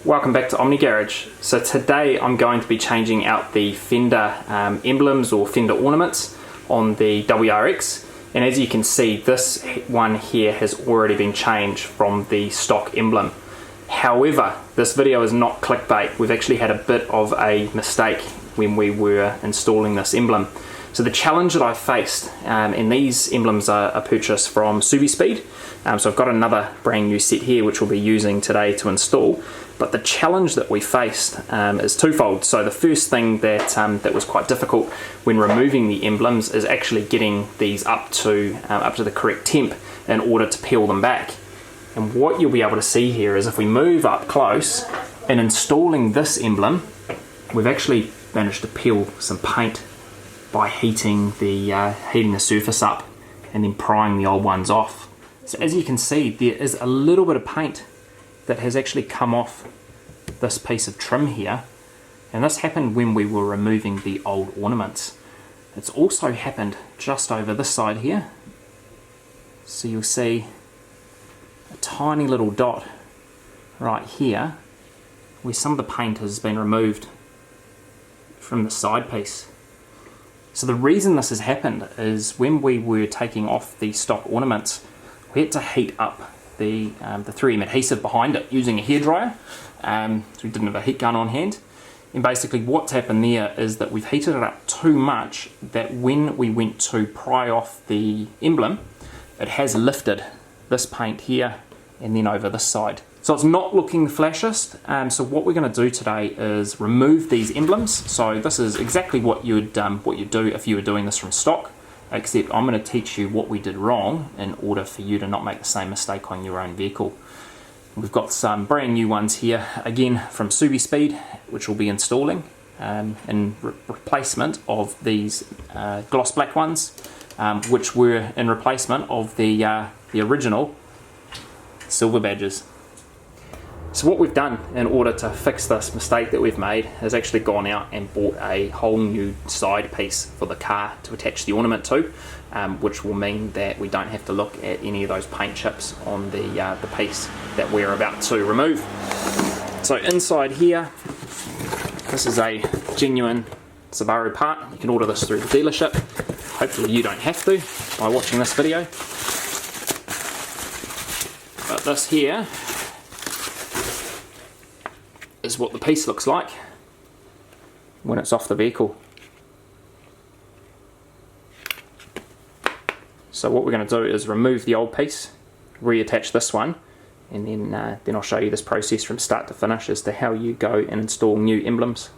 Welcome back to Omni Garage. So today I'm going to be changing out the Fender emblems or Fender ornaments on the WRX, and as you can see, this one here has already been changed from the stock emblem. However, this video is not clickbait. We've actually had a bit of a mistake when we were installing this emblem. So the challenge that I faced, and these emblems are purchased from SubiSpeed, so I've got another brand new set here which we'll be using today to install. But the challenge that we faced is twofold. So the first thing that was quite difficult when removing the emblems is actually getting these up to the correct temp in order to peel them back. And what you'll be able to see here is if we move up close, in installing this emblem, we've actually managed to peel some paint by heating the surface up and then prying the old ones off. So as you can see, there is a little bit of paint that has actually come off this piece of trim here, and this happened when we were removing the old ornaments. It's also happened just over this side here, so you'll see a tiny little dot right here where some of the paint has been removed from the side piece. So the reason this has happened is when we were taking off the stock ornaments, we had to heat up the 3M adhesive behind it using a hairdryer, so we didn't have a heat gun on hand. And basically what's happened there is that we've heated it up too much that when we went to pry off the emblem, it has lifted this paint here and then over this side. So it's not looking the flashiest. So what we're going to do today is remove these emblems. So this is exactly what you'd do if you were doing this from stock, except I'm going to teach you what we did wrong in order for you to not make the same mistake on your own vehicle. We've got some brand new ones here, again from SubiSpeed, which we'll be installing in replacement of these gloss black ones, which were in replacement of the original silver badges. So what we've done in order to fix this mistake that we've made is actually gone out and bought a whole new side piece for the car to attach the ornament to, which will mean that we don't have to look at any of those paint chips on the piece that we're about to remove. So inside here, this is a genuine Subaru part. You can order this through the dealership. Hopefully you don't have to by watching this video. But this here is what the piece looks like when it's off the vehicle. So what we're going to do is remove the old piece, reattach this one, and then I'll show you this process from start to finish as to how you go and install new emblems.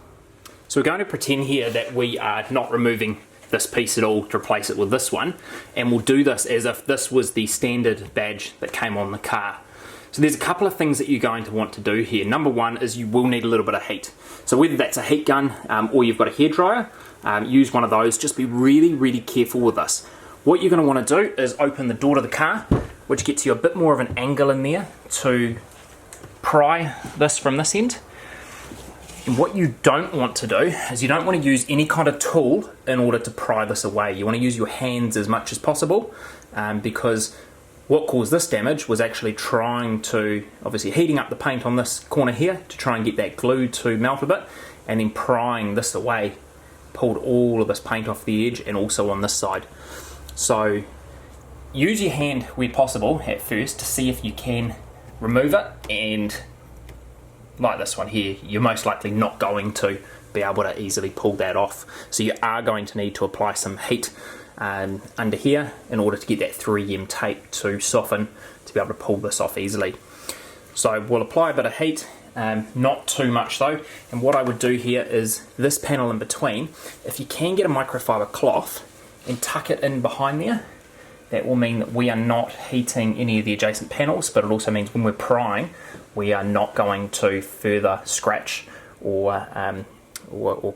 So we're going to pretend here that we are not removing this piece at all to replace it with this one, and we'll do this as if this was the standard badge that came on the car. So there's a couple of things that you're going to want to do here. Number one is you will need a little bit of heat. So whether that's a heat gun or you've got a hairdryer, use one of those. Just be really, really careful with this. What you're going to want to do is open the door to the car, which gets you a bit more of an angle in there to pry this from this end. And what you don't want to do is you don't want to use any kind of tool in order to pry this away. You want to use your hands as much as possible, because what caused this damage was actually trying to, obviously heating up the paint on this corner here to try and get that glue to melt a bit, and then prying this away pulled all of this paint off the edge and also on this side. So use your hand where possible at first to see if you can remove it, and like this one here, you're most likely not going to be able to easily pull that off. So you are going to need to apply some heat under here in order to get that 3M tape to soften to be able to pull this off easily. So we'll apply a bit of heat, not too much though, and what I would do here is this panel in between, if you can get a microfiber cloth and tuck it in behind there, that will mean that we are not heating any of the adjacent panels, but it also means when we're prying we are not going to further scratch or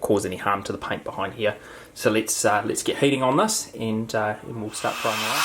cause any harm to the paint behind here. So let's get heating on this, and we'll start prying away.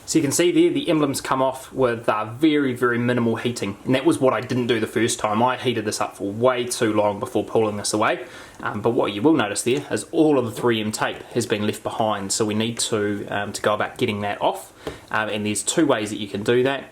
So you can see there the emblems come off with very, very minimal heating, and that was what I didn't do the first time. I heated this up for way too long before pulling this away, but what you will notice there is all of the 3M tape has been left behind, so we need to go about getting that off, and there's two ways that you can do that.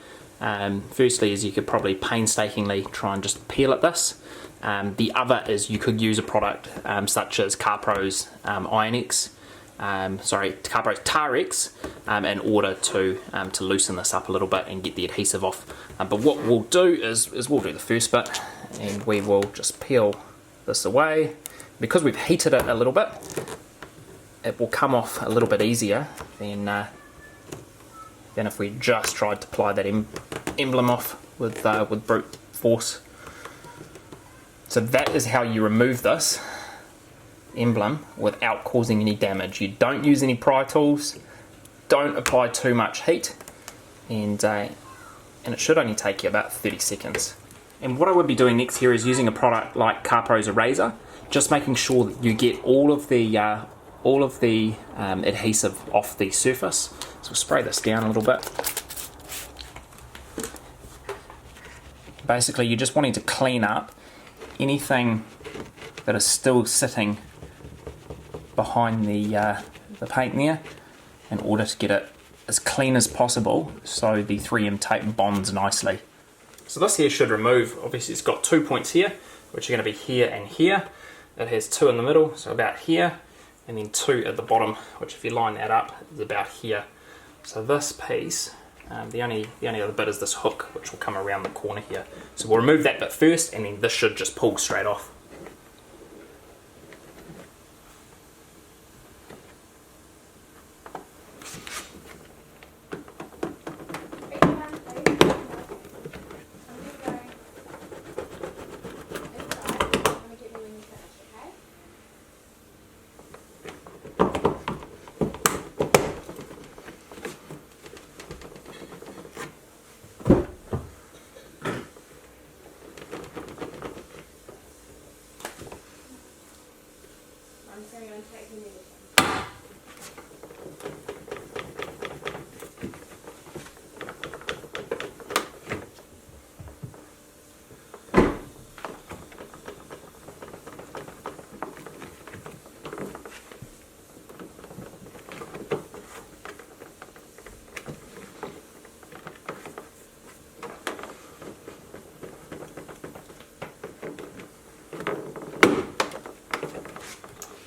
Firstly is you could probably painstakingly try and just peel at this. The other is you could use a product such as CarPro's IronX, CarPro's TarX, in order to loosen this up a little bit and get the adhesive off. But what we'll do is we'll do the first bit, and we will just peel this away. Because we've heated it a little bit, it will come off a little bit easier than if we just tried to ply that emblem off with brute force. So that is how you remove this emblem without causing any damage. You don't use any pry tools, don't apply too much heat, and it should only take you about 30 seconds. And what I would be doing next here is using a product like CarPro's Eraser, just making sure that you get all of the adhesive off the surface. So we'll spray this down a little bit. Basically, you're just wanting to clean up anything that is still sitting behind the paint there, in order to get it as clean as possible so the 3M tape bonds nicely. So this here should remove, obviously it's got 2 points here, which are going to be here and here. It has 2 in the middle, so about here, and then 2 at the bottom, which if you line that up is about here. So this piece, the only other bit is this hook, which will come around the corner here. So we'll remove that bit first, and then this should just pull straight off.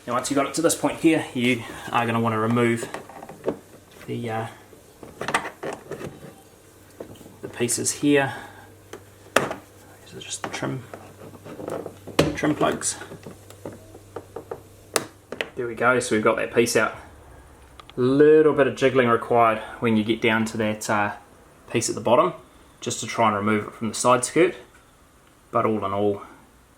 Now once you've got it to this point here, you are going to want to remove the pieces here. These are just the trim plugs. There we go, so we've got that piece out. A little bit of jiggling required when you get down to that piece at the bottom, just to try and remove it from the side skirt. But all in all,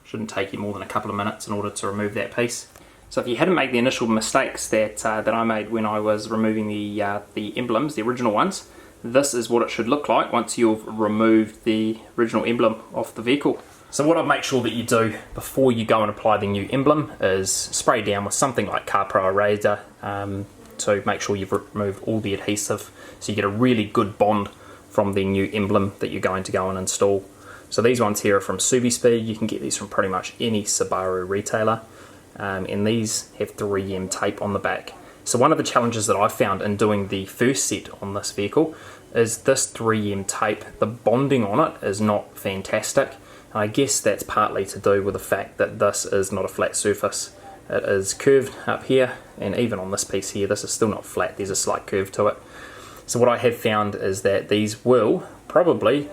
shouldn't take you more than a couple of minutes in order to remove that piece. So if you hadn't made the initial mistakes that I made when I was removing the emblems, the original ones, this is what it should look like once you've removed the original emblem off the vehicle. So what I'd make sure that you do before you go and apply the new emblem is spray down with something like CarPro Eraser to make sure you've removed all the adhesive, so you get a really good bond from the new emblem that you're going to go and install. So these ones here are from SubiSpeed. You can get these from pretty much any Subaru retailer. And these have 3M tape on the back. So one of the challenges that I found in doing the first set on this vehicle is this 3M tape, the bonding on it is not fantastic. And I guess that's partly to do with the fact that this is not a flat surface. It is curved up here, and even on this piece here, this is still not flat, there's a slight curve to it. So what I have found is that these will probably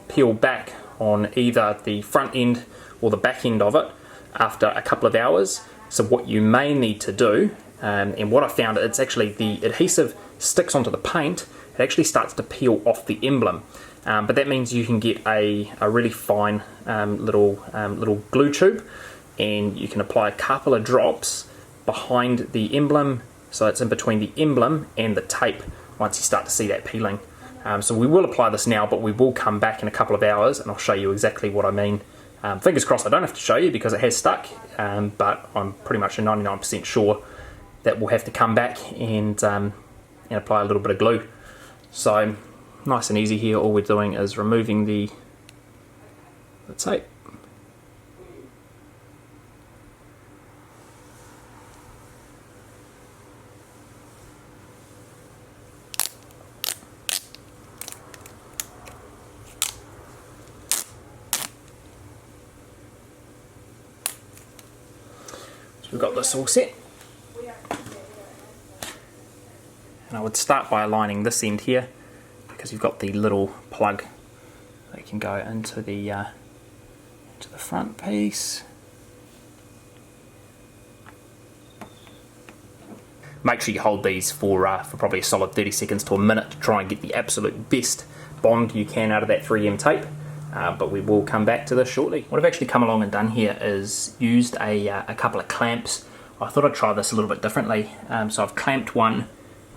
peel back on either the front end or the back end of it after a couple of hours. So what you may need to do, and what I found, it's actually the adhesive sticks onto the paint, it actually starts to peel off the emblem. But that means you can get a really fine little glue tube, and you can apply a couple of drops behind the emblem, so it's in between the emblem and the tape once you start to see that peeling. So we will apply this now, but we will come back in a couple of hours and I'll show you exactly what I mean. Fingers crossed I don't have to show you because it has stuck, but I'm pretty much 99% sure that we'll have to come back and apply a little bit of glue So nice and easy here, all we're doing is removing the tape. So we've got this all set. And I would start by aligning this end here, because you've got the little plug that can go into the front piece. Make sure you hold these for probably a solid 30 seconds to a minute to try and get the absolute best bond you can out of that 3M tape. But we will come back to this shortly. What I've actually come along and done here is used a couple of clamps. I thought I'd try this a little bit differently. So I've clamped one,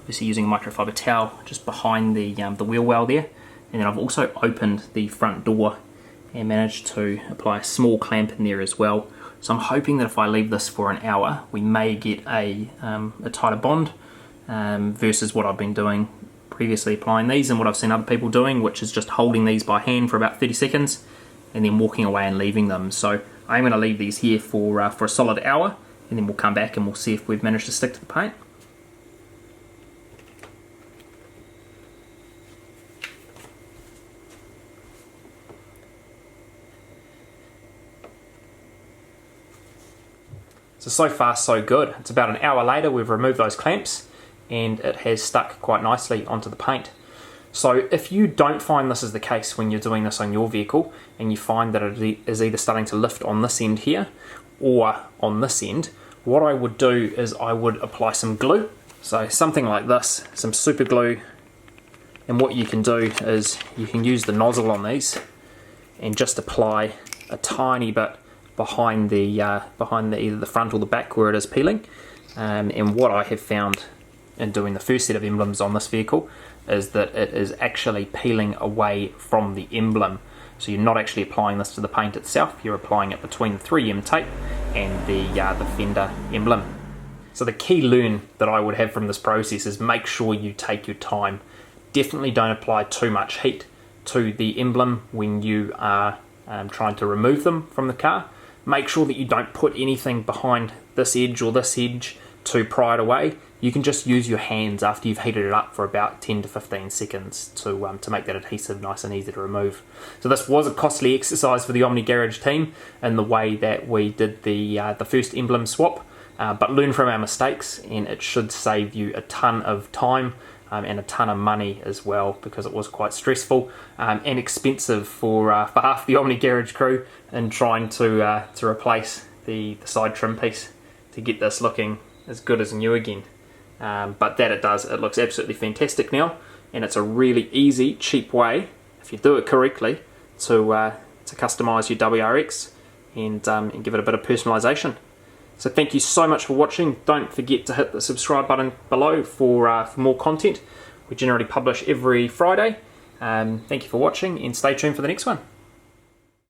obviously using a microfiber towel, just behind the wheel well there. And then I've also opened the front door and managed to apply a small clamp in there as well. So I'm hoping that if I leave this for an hour, we may get a tighter bond versus what I've been doing previously, applying these and what I've seen other people doing, which is just holding these by hand for about 30 seconds and then walking away and leaving them. So I'm going to leave these here for a solid hour, and then we'll come back and we'll see if we've managed to stick to the paint. So far so good. It's about an hour later, we've removed those clamps and it has stuck quite nicely onto the paint. So if you don't find this is the case when you're doing this on your vehicle, and you find that it is either starting to lift on this end here or on this end, what I would do is I would apply some glue. So something like this, some super glue, and what you can do is you can use the nozzle on these and just apply a tiny bit behind either the front or the back where it is peeling. And what I have found in doing the first set of emblems on this vehicle is that it is actually peeling away from the emblem. So you're not actually applying this to the paint itself, you're applying it between the 3M tape and the Fender emblem. So the key learn that I would have from this process is make sure you take your time. Definitely don't apply too much heat to the emblem when you are trying to remove them from the car. Make sure that you don't put anything behind this edge or this edge to pry it away. You can just use your hands after you've heated it up for about 10 to 15 seconds to make that adhesive nice and easy to remove. So this was a costly exercise for the Omni Garage team in the way that we did the first emblem swap, but learn from our mistakes, and it should save you a ton of time and a ton of money as well, because it was quite stressful and expensive for half the Omni Garage crew in trying to replace the side trim piece to get this looking as good as new again. But that it does, it looks absolutely fantastic now, and it's a really easy, cheap way, if you do it correctly, to customise your WRX and give it a bit of personalisation. So thank you so much for watching. Don't forget to hit the subscribe button below for more content. We generally publish every Friday. Thank you for watching, and stay tuned for the next one.